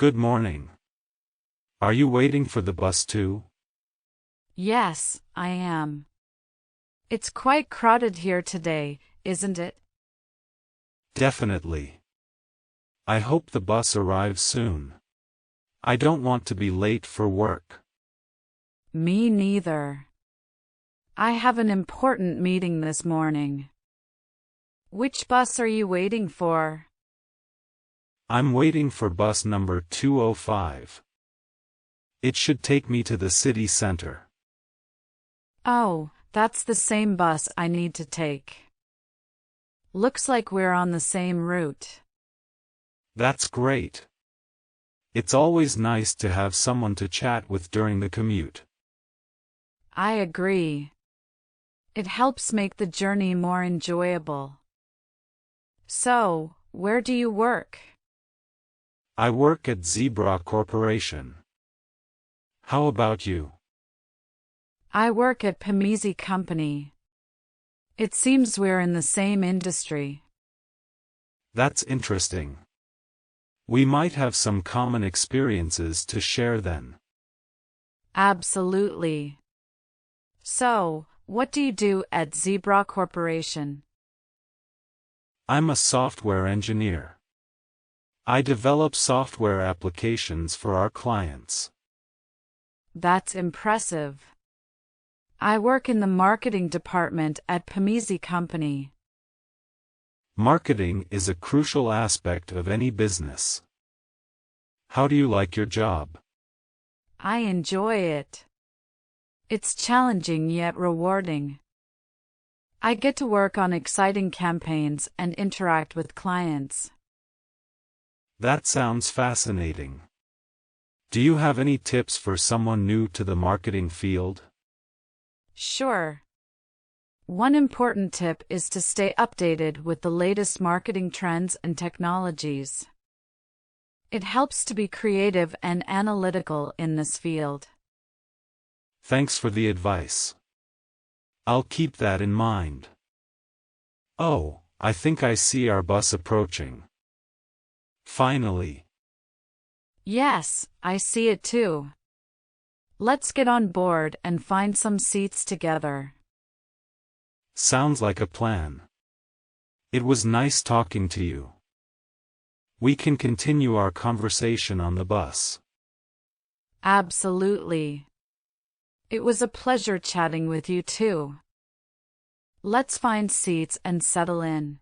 Good morning. Are you waiting for the bus too? Yes, I am. It's quite crowded here today, isn't it? Definitely. I hope the bus arrives soon. I don't want to be late for work. Me neither. I have an important meeting this morning. Which bus are you waiting for? I'm waiting for bus number 205. It should take me to the city center. Oh, that's the same bus I need to take. Looks like we're on the same route. That's great. It's always nice to have someone to chat with during the commute. I agree. It helps make the journey more enjoyable. So, where do you work? I work at Zebra Corporation. How about you? I work at Pamisi Company. It seems we're in the same industry. That's interesting. We might have some common experiences to share then. Absolutely. So, what do you do at Zebra Corporation? I'm a software engineer. I develop software applications for our clients. That's impressive. I work in the marketing department at Pamisi Company. Marketing is a crucial aspect of any business. How do you like your job? I enjoy it. It's challenging yet rewarding. I get to work on exciting campaigns and interact with clients. That sounds fascinating. Do you have any tips for someone new to the marketing field? Sure. One important tip is to stay updated with the latest marketing trends and technologies. It helps to be creative and analytical in this field. Thanks for the advice. I'll keep that in mind. Oh, I think I see our bus approaching. Finally. Yes, I see it too. Let's get on board and find some seats together. Sounds like a plan. It was nice talking to you. We can continue our conversation on the bus. Absolutely. It was a pleasure chatting with you too. Let's find seats and settle in.